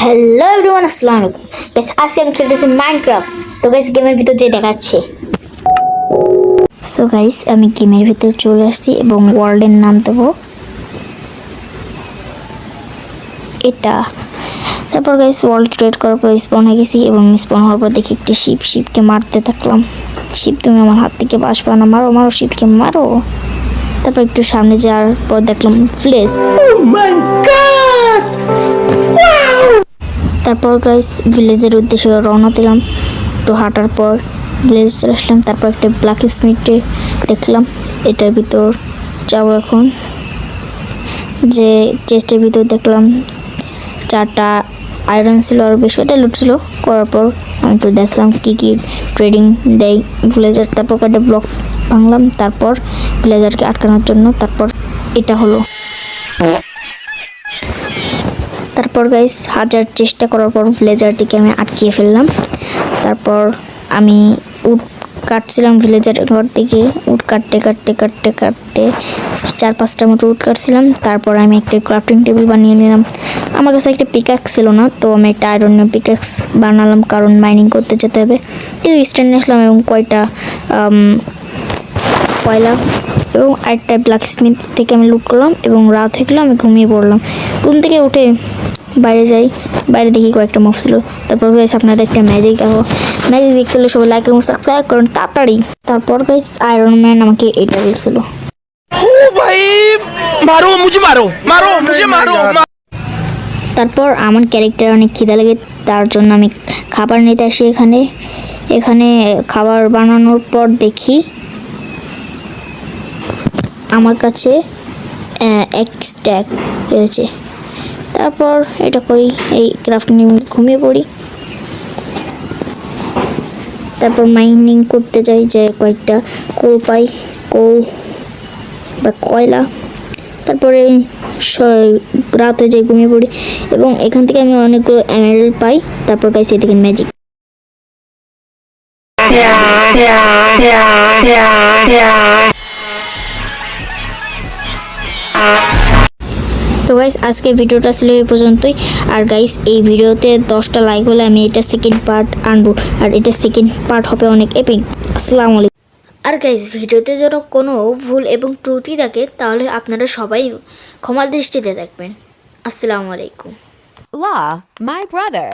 Hello everyone, আসসালামু আলাইকুম guys. আজকে আমি খেলতেছি মাইনক্রাফট। তো গাইস গেমের ভিতর যে দেখাচ্ছে। সো গাইস আমি গেমের ভিতর চলে আসছি এবং ওয়ার্ল্ডের নাম দেবো এটা। তারপর গাইস ওয়ার্ল্ড ক্রিয়েট করার পর স্পন হয়ে গেছি এবং স্পন হওয়ার পর দেখি একটি শিপকে মারতে থাকলাম। শিপ, তুমি আমার হাত থেকে বাঁচবা না, মারো মারো শিপকে মারো। তারপর একটু সামনে যাওয়ার পর দেখলাম ফ্লেস। তারপর গাইস ভিলেজের উদ্দেশ্যে রওনা দিলাম। একটু হাঁটার পর ভিলেজ চলে আসলাম। তারপর একটা ব্ল্যাক স্মিথে দেখলাম, এটার ভিতর যাবো এখন। যে চেস্টের ভিতর দেখলাম 4টা আয়রন ছিল আর বেশি, ওটা লুট ছিল। করার পর আমি একটু দেখলাম কী কী ট্রেডিং দেয় ভিলেজার। তারপর একটা ব্লক ভাঙলাম, তারপর ভিলেজারকে আটকানোর জন্য। তারপর এটা হলো। তারপর গাইস হাজার চেষ্টা করার পর ভিলেজারটিকে আমি আটকিয়ে ফেললাম। তারপর আমি উড কাটছিলাম ভিলেজারের ঘর থেকে। উড কাটতে 4-5টা মতো উড কাটছিলাম। তারপর আমি একটা ক্রাফটিং টেবিল বানিয়ে নিলাম। আমার কাছে একটা পিকাক্স ছিল না, তো আমি একটা আয়রনের পিকাক্স বানালাম, কারণ মাইনিং করতে যেতে হবে। কিন্তু স্ট্যান্ড আসলাম এবং কয়টা কয়লা এবং আরেকটা ব্ল্যাক স্মিথ থেকে আমি লুট করলাম এবং রাত হয়ে গেলো। আমি ঘুমিয়ে পড়লাম। রুম থেকে উঠে বাইরে যাই, বাইরে দেখি কয়েকটা মব ছিল। তারপর গাইস আপনাদের একটা ম্যাজিক দেখো। ম্যাজিক দেখতে হলে সবাই লাইক এবং সাবস্ক্রাইব করুন তাড়াতাড়ি। তারপর গাইস আয়রন ম্যান আমাকে এটা দিয়েছিল। তারপর আমার ক্যারেক্টার অনেক খিদা লাগে, তার জন্য আমি খাবার নিতে আসি এখানে খাবার বানানোর পর দেখি আমার কাছে এক স্ট্যাক রয়েছে। তারপর এটা করি, এই ক্রাফটিং ঘুমিয়ে পড়ি। তারপর মাইনিং করতে যাই, যে কয়েকটা কোল পাই, কোল বা কয়লা। তারপরে রাত হয়ে যায়, ঘুমিয়ে পড়ি এবং এখান থেকে আমি অনেকগুলো এমারেল্ড পাই। তারপর গাইস এদিকে ম্যাজিক। তো গাইস আজকে ভিডিওটা ছিল এই পর্যন্তই। আর গাইস এই ভিডিওতে 10টা লাইক হলে আমি এটা সেকেন্ড পার্ট আনবো, আর এটা সেকেন্ড পার্ট হবে অনেক এপিক। আসসালামু আলাইকুম। আর গাইস ভিডিওতে যেন কোনো ভুল এবং ত্রুটি থাকে তাহলে আপনারা সবাই ক্ষমার দৃষ্টিতে দেখবেন। আসসালামু আলাইকুম। Law, my brother.